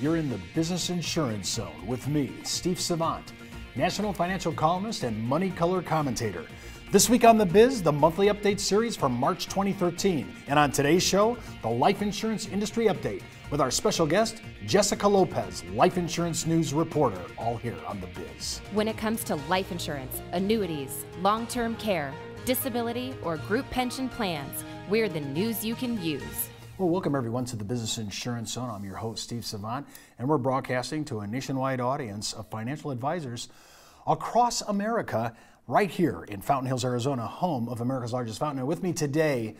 You're in the Business Insurance Zone with me, Steve Savant, national financial columnist and money color commentator. This week on The Biz, the monthly update series from March 2013. And on today's show, the life insurance industry update with our special guest, Jessica Lopez, life insurance news reporter, all here on The Biz. When it comes to life insurance, annuities, long-term care, disability, or group pension plans, we're the news you can use. Well, welcome everyone to the Business Insurance Zone. I'm your host, Steve Savant, and we're broadcasting to a nationwide audience of financial advisors across America, right here in Fountain Hills, Arizona, home of America's largest fountain. And with me today,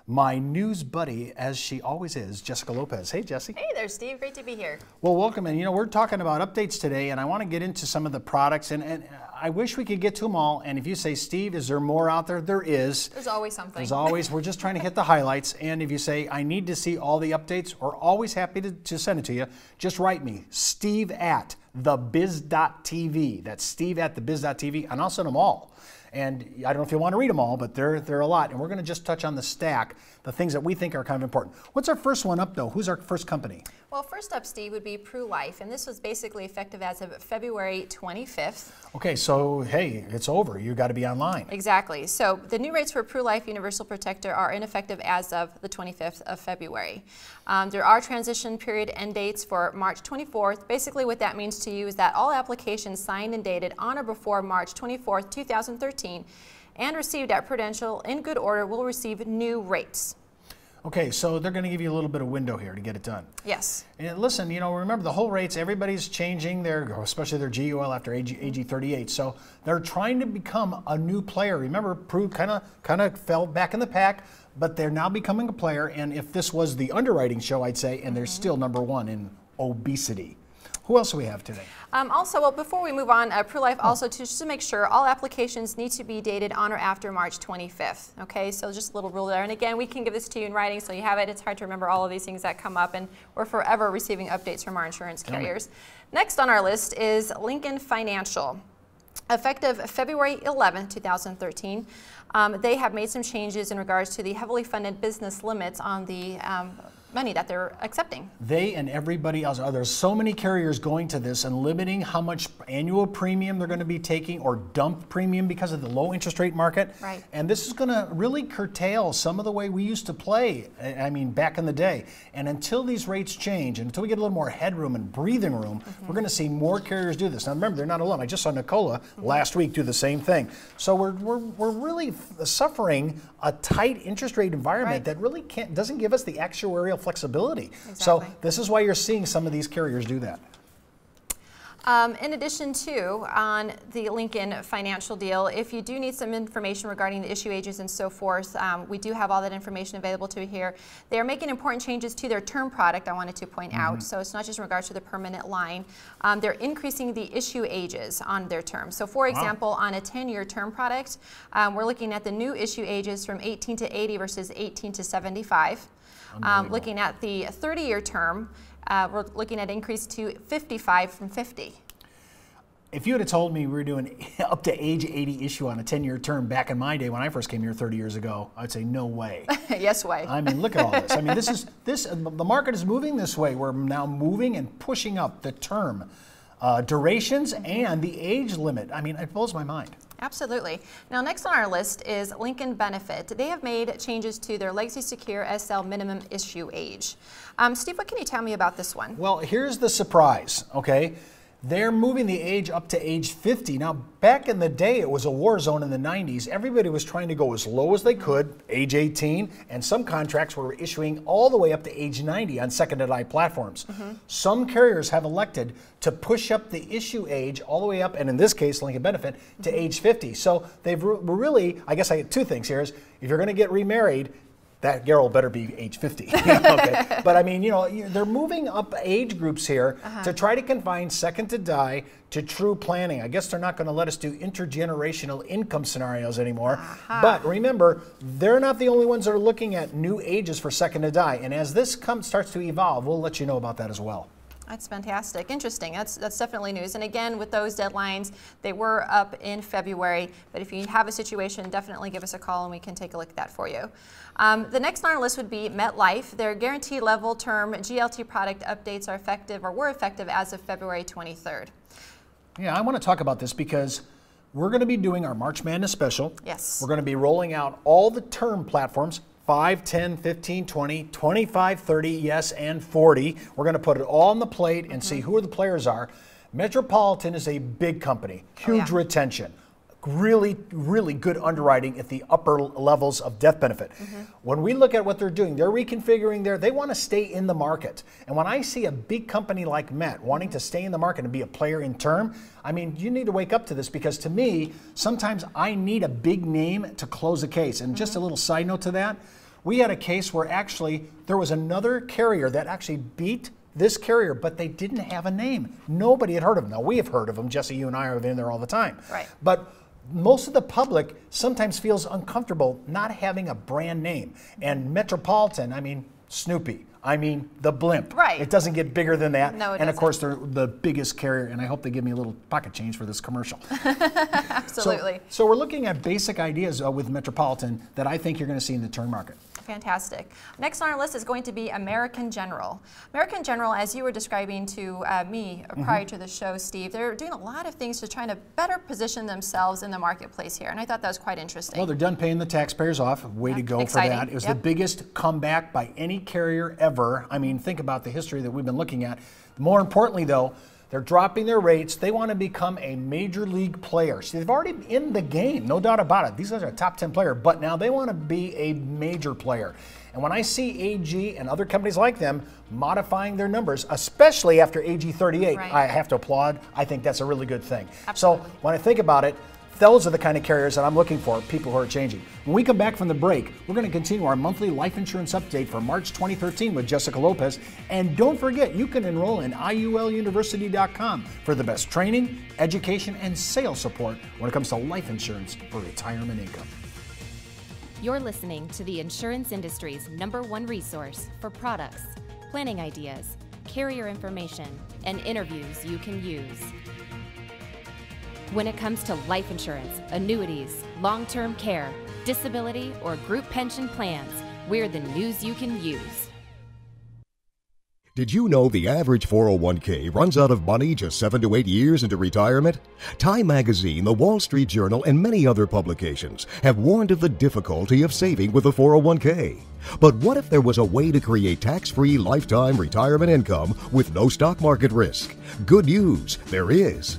my news buddy, as she always is, Jessica Lopez. Hey, Jessie. Hey there, Steve. Great to be here. Well, welcome. And we're talking about updates today, and I want to get into some of the products, and I wish we could get to them all. And if you say, Steve, is there more out there? There is. There's always something. There's always. We're just trying to hit the highlights. And if you say, I need to see all the updates, we're always happy to send it to you. Just write me, steve@thebiz.tv. That's steve@thebiz.tv, and I'll send them all. And I don't know if you want to read them all, but they're a lot. And we're going to just touch on the stack, the things that we think are kind of important. What's our first one up, though? Who's our first company? Well, first up, Steve, would be Pru Life, and this was basically effective as of February 25th. Okay, so hey, it's over. You got to be online. Exactly. So the new rates for Pru Life Universal Protector are ineffective as of the 25th of February. There are transition period end dates for March 24th. Basically, what that means to you is that all applications signed and dated on or before March 24th, 2013, and received at Prudential in good order will receive new rates. Okay, so they're going to give you a little bit of window here to get it done. Yes. And listen, remember the whole rates, everybody's changing especially their GUL after AG 38. So they're trying to become a new player. Remember, Pru kind of fell back in the pack, but they're now becoming a player. And if this was the underwriting show, I'd say, and they're still #1 in obesity. Who else do we have today? Also, well, before we move on, Pru Life also, just to make sure, all applications need to be dated on or after March 25th. Okay, so just a little rule there. And again, we can give this to you in writing so you have it. It's hard to remember all of these things that come up, and we're forever receiving updates from our insurance carriers. Next on our list is Lincoln Financial. Effective February 11, 2013, they have made some changes in regards to the heavily funded business limits on the money that they're accepting. They and everybody else, there's so many carriers going to this and limiting how much annual premium they're going to be taking or dump premium because of the low interest rate market. Right. And this is going to really curtail some of the way we used to play, I mean, back in the day. And until these rates change, and until we get a little more headroom and breathing room, we're going to see more carriers do this. Now remember, they're not alone. I just saw Nicola last week do the same thing. So we're really suffering a tight interest rate environment that really doesn't give us the actuarial flexibility. Exactly. So this is why you're seeing some of these carriers do that. In addition to, on the Lincoln Financial deal, if you do need some information regarding the issue ages and so forth, we do have all that information available to you here. They are making important changes to their term product, I wanted to point out. So it's not just in regards to the permanent line. They're increasing the issue ages on their term. So for example, on a 10-year term product, we're looking at the new issue ages from 18 to 80 versus 18 to 75. Looking at the 30-year term, we're looking at increase to 55 from 50. If you had told me we were doing up to age 80 issue on a 10-year term back in my day when I first came here 30 years ago, I'd say no way. Yes way. I mean, look at all this. I mean, the market is moving this way. We're now moving and pushing up the term durations and the age limit. I mean, it blows my mind. Absolutely. Now, next on our list is Lincoln Benefit. They have made changes to their Legacy Secure SL minimum issue age. Steve, what can you tell me about this one? Well, here's the surprise, okay? They're moving the age up to age 50. Now, back in the day, it was a war zone in the 90s. Everybody was trying to go as low as they could, age 18, and some contracts were issuing all the way up to age 90 on second-to-die platforms. Some carriers have elected to push up the issue age all the way up, and in this case, Lincoln Benefit, to age 50. So they've really, I guess I get two things here, is if you're going to get remarried, that girl better be age 50. Okay. But I mean, they're moving up age groups here to try to confine second to die to true planning. I guess they're not going to let us do intergenerational income scenarios anymore. But remember, they're not the only ones that are looking at new ages for second to die. And as this starts to evolve, we'll let you know about that as well. That's fantastic. Interesting. That's definitely news. And again, with those deadlines, they were up in February. But if you have a situation, definitely give us a call and we can take a look at that for you. The next on our list would be MetLife. Their guaranteed level term GLT product updates are effective, or were effective, as of February 23rd. Yeah, I want to talk about this because we're going to be doing our March Madness special. Yes. We're going to be rolling out all the term platforms. 5, 10, 15, 20, 25, 30, yes, and 40. We're going to put it all on the plate and see who the players are. Metropolitan is a big company, huge retention, really, really good underwriting at the upper levels of death benefit. When we look at what they're doing, they're reconfiguring they want to stay in the market. And when I see a big company like Met wanting to stay in the market and be a player in term, I mean, you need to wake up to this, because to me, sometimes I need a big name to close a case. And just a little side note to that, we had a case where actually there was another carrier that actually beat this carrier, but they didn't have a name. Nobody had heard of them. Now, we have heard of them. Jesse, you and I are in there all the time. Right. But most of the public sometimes feels uncomfortable not having a brand name. And Metropolitan, I mean, Snoopy. I mean, the blimp. Right. It doesn't get bigger than that. No, it and of doesn't. course, they're the biggest carrier, and I hope they give me a little pocket change for this commercial. Absolutely. So we're looking at basic ideas with Metropolitan that I think you're going to see in the term market. Fantastic. Next on our list is going to be American General. American General, as you were describing to me prior to the show, Steve, they're doing a lot of things to try to better position themselves in the marketplace here, and I thought that was quite interesting. Well, they're done paying the taxpayers off. Way to go exciting. for that. It was the biggest comeback by any carrier ever. I mean, think about the history that we've been looking at. More importantly, though, they're dropping their rates. They want to become a major league player. See, they've already been in the game, no doubt about it. These guys are a top 10 player, but now they want to be a major player. And when I see AG and other companies like them modifying their numbers, especially after AG 38, I have to applaud. I think that's a really good thing. Absolutely. So when I think about it, those are the kind of carriers that I'm looking for, people who are changing. When we come back from the break, we're going to continue our monthly life insurance update for March 2013 with Jessica Lopez. And don't forget, you can enroll in IULUniversity.com for the best training, education, and sales support when it comes to life insurance for retirement income. You're listening to the insurance industry's #1 resource for products, planning ideas, carrier information, and interviews you can use. When it comes to life insurance, annuities, long-term care, disability, or group pension plans, we're the news you can use. Did you know the average 401k runs out of money just 7 to 8 years into retirement? Time Magazine, the Wall Street Journal, and many other publications have warned of the difficulty of saving with a 401k. But what if there was a way to create tax-free lifetime retirement income with no stock market risk? Good news, there is.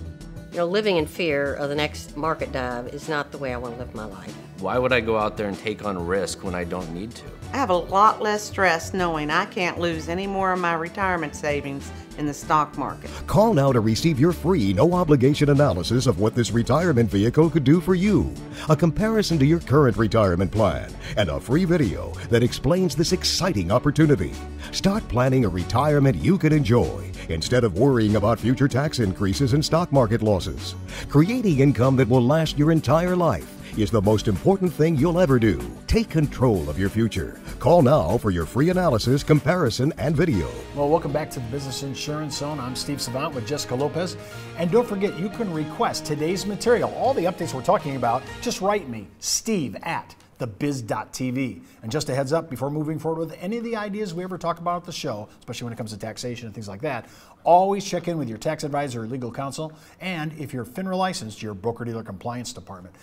You know, living in fear of the next market dive is not the way I want to live my life. Why would I go out there and take on risk when I don't need to? I have a lot less stress knowing I can't lose any more of my retirement savings in the stock market. Call now to receive your free, no-obligation analysis of what this retirement vehicle could do for you, a comparison to your current retirement plan, and a free video that explains this exciting opportunity. Start planning a retirement you can enjoy instead of worrying about future tax increases and stock market losses. Creating income that will last your entire life is the most important thing you'll ever do. Take control of your future. Call now for your free analysis, comparison, and video. Well, welcome back to the Business Insurance Zone. I'm Steve Savant with Jessica Lopez. And don't forget, you can request today's material, all the updates we're talking about. Just write me, steve@thebiz.tv. And just a heads up, before moving forward with any of the ideas we ever talk about at the show, especially when it comes to taxation and things like that, always check in with your tax advisor or legal counsel, and if you're FINRA licensed, your broker-dealer compliance department.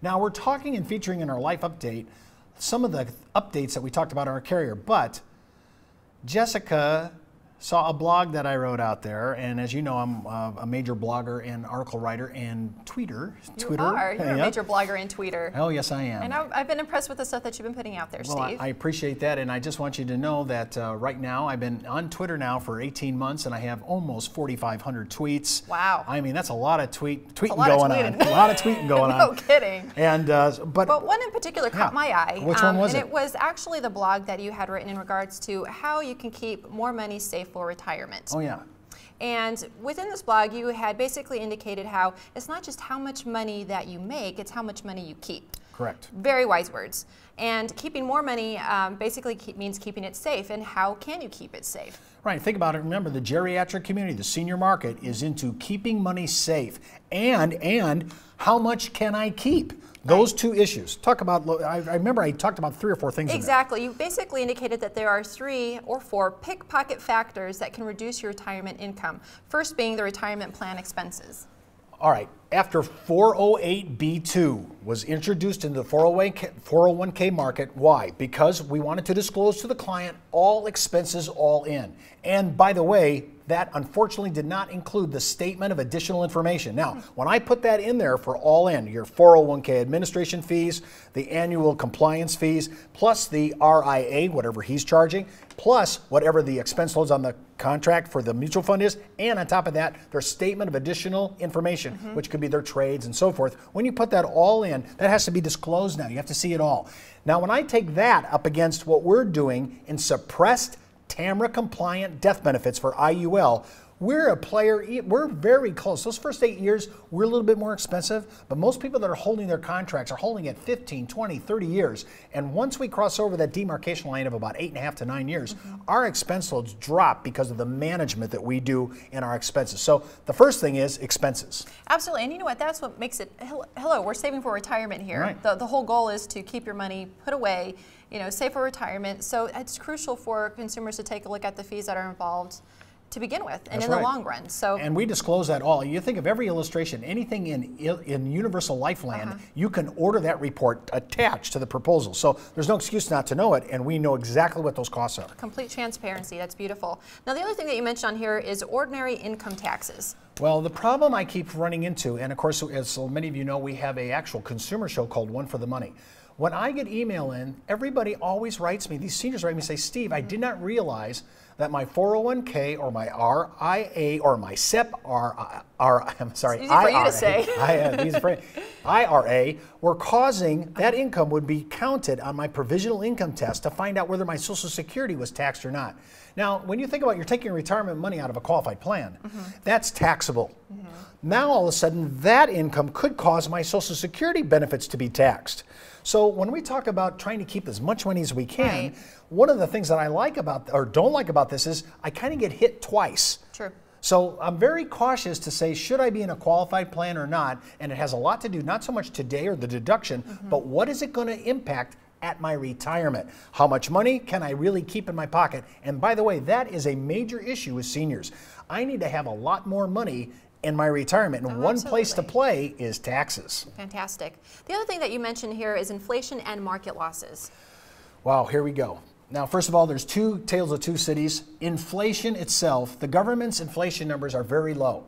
Now, we're talking and featuring in our life update some of the updates that we talked about in our carrier, but Jessica saw a blog that I wrote out there, and as you know, I'm a major blogger and article writer and tweeter. You're a major blogger and tweeter. Oh, yes, I am. And I've been impressed with the stuff that you've been putting out there, well, Steve. I appreciate that, and I just want you to know that right now I've been on Twitter now for 18 months, and I have almost 4,500 tweets. Wow. I mean, that's a lot of tweeting going on. A lot of tweeting going on. No kidding. And but one in particular caught my eye. Which one was it? it? And it was actually the blog that you had written in regards to how you can keep more money safe for retirement. Oh, yeah. And within this blog, you had basically indicated how it's not just how much money that you make, it's how much money you keep. Correct. Very wise words. And keeping more money basically means keeping it safe. And how can you keep it safe? Right, think about it. Remember, the geriatric community, the senior market, is into keeping money safe and how much can I keep? Those two issues. Talk about, I remember I talked about 3 or 4 things. Exactly. You basically indicated that there are 3 or 4 pickpocket factors that can reduce your retirement income. First being the retirement plan expenses. All right, after 408B2 was introduced into the 401k market, why? Because we wanted to disclose to the client all expenses all in. And by the way, that unfortunately did not include the statement of additional information. Now, when I put that in there for all in, your 401k administration fees, the annual compliance fees, plus the RIA, whatever he's charging, plus whatever the expense loads on the contract for the mutual fund is, and on top of that, their statement of additional information, which could be their trades and so forth. When you put that all in, that has to be disclosed now. You have to see it all. Now, when I take that up against what we're doing in suppressed TAMRA compliant death benefits for IUL, we're a player, we're very close. Those first 8 years, we're a little bit more expensive, but most people that are holding their contracts are holding it 15, 20, 30 years. And once we cross over that demarcation line of about 8.5 to 9 years, our expense loads drop because of the management that we do in our expenses. So the first thing is expenses. Absolutely, and you know what, that's what makes it, hello, we're saving for retirement here. Right. The whole goal is to keep your money put away, you know, save for retirement. So it's crucial for consumers to take a look at the fees that are involved to begin with, and That's in right. the long run. So, and we disclose that all. You think of every illustration, anything in Universal Lifeland, you can order that report attached to the proposal. So there's no excuse not to know it, and we know exactly what those costs are. complete transparency, that's beautiful. Now the other thing that you mentioned on here is ordinary income taxes. Well, the problem I keep running into, and of course, as so many of you know, we have an actual consumer show called One for the Money. When I get email in, everybody always writes me, these seniors write me and say, Steve, I did not realize that my 401k or my RIA or my SEP I'm sorry, It's easy for you to say. IRA were causing that income would be counted on my provisional income test to find out whether my Social Security was taxed or not. Now, when you think about you're taking retirement money out of a qualified plan, that's taxable. Now, all of a sudden, that income could cause my Social Security benefits to be taxed. So when we talk about trying to keep as much money as we can, one of the things that I like about, or don't like about this is I kind of get hit twice. True. So I'm very cautious to say, should I be in a qualified plan or not? And it has a lot to do, not so much today or the deduction, but what is it going to impact at my retirement? How much money can I really keep in my pocket? And by the way, that is a major issue with seniors. I need to have a lot more money in my retirement, and one place to play is taxes. Fantastic. The other thing that you mentioned here is inflation and market losses. Wow, here we go. Now, first of all, there's two tales of two cities. Inflation itself, the government's inflation numbers are very low,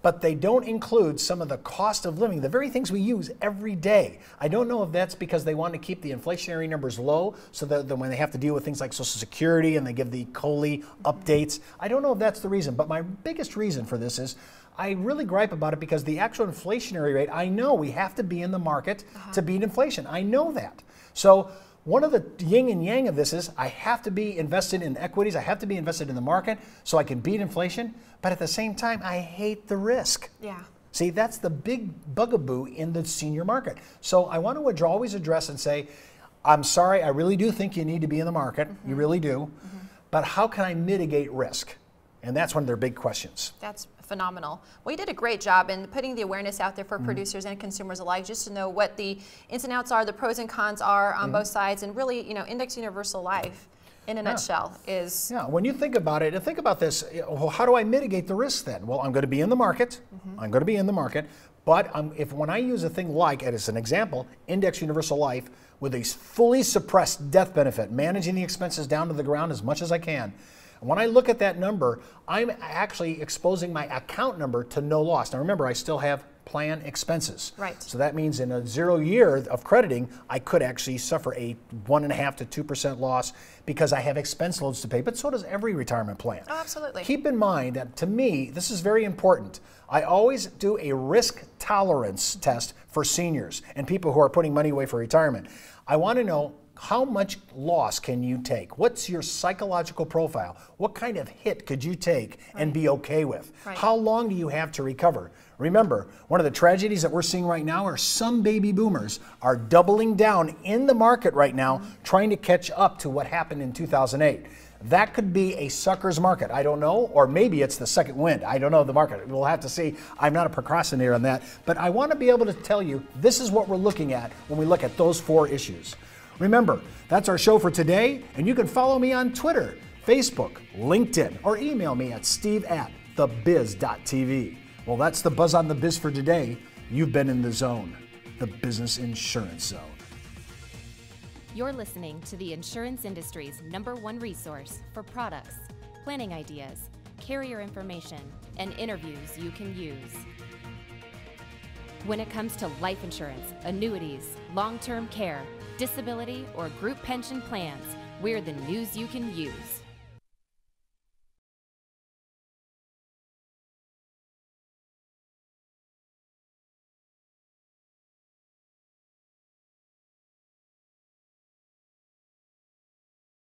but they don't include some of the cost of living, the very things we use every day. I don't know if that's because they want to keep the inflationary numbers low so that when they have to deal with things like Social Security and they give the COLI updates. I don't know if that's the reason, but my biggest reason for this is I really gripe about it because the actual inflationary rate, I know we have to be in the market to beat inflation. I know that. So one of the yin and yang of this is I have to be invested in equities, I have to be invested in the market so I can beat inflation, but at the same time, I hate the risk. Yeah. See, that's the big bugaboo in the senior market. So I want to always address and say, I'm sorry, I really do think you need to be in the market, you really do, but how can I mitigate risk? And that's one of their big questions. That's phenomenal. Well, you did a great job in putting the awareness out there for producers and consumers alike, just to know what the ins and outs are, the pros and cons are on both sides, and really, you know, Index Universal Life, in a nutshell, is... Yeah, when you think about it, and think about this, well, how do I mitigate the risk then? Well, I'm going to be in the market. I'm going to be in the market, but when I use a thing like, as an example, Index Universal Life, with a fully suppressed death benefit, managing the expenses down to the ground as much as I can, when I look at that number, I'm actually exposing my account number to no loss. Now remember, I still have plan expenses. Right. So that means in a 0 year of crediting, I could actually suffer a 1.5% to 2% loss because I have expense loads to pay, but so does every retirement plan. Oh, absolutely. Keep in mind that to me, this is very important. I always do a risk tolerance test for seniors and people who are putting money away for retirement. I want to know, How much loss can you take? What's your psychological profile? What kind of hit could you take and be okay with? Right. How long do you have to recover? Remember, one of the tragedies that we're seeing right now are some baby boomers are doubling down in the market right now, trying to catch up to what happened in 2008. That could be a sucker's market. I don't know. Or maybe it's the second wind. I don't know the market. We'll have to see. I'm not a procrastinator on that. But I want to be able to tell you this is what we're looking at when we look at those 4 issues. Remember, that's our show for today. And you can follow me on Twitter, Facebook, LinkedIn, or email me at steve@thebiz.tv. Well, that's the Buzz on the Biz for today. You've been in the zone, the business insurance zone. You're listening to the insurance industry's #1 resource for products, planning ideas, carrier information, and interviews you can use. When it comes to life insurance, annuities, long-term care, disability, or group pension plans, we're the news you can use.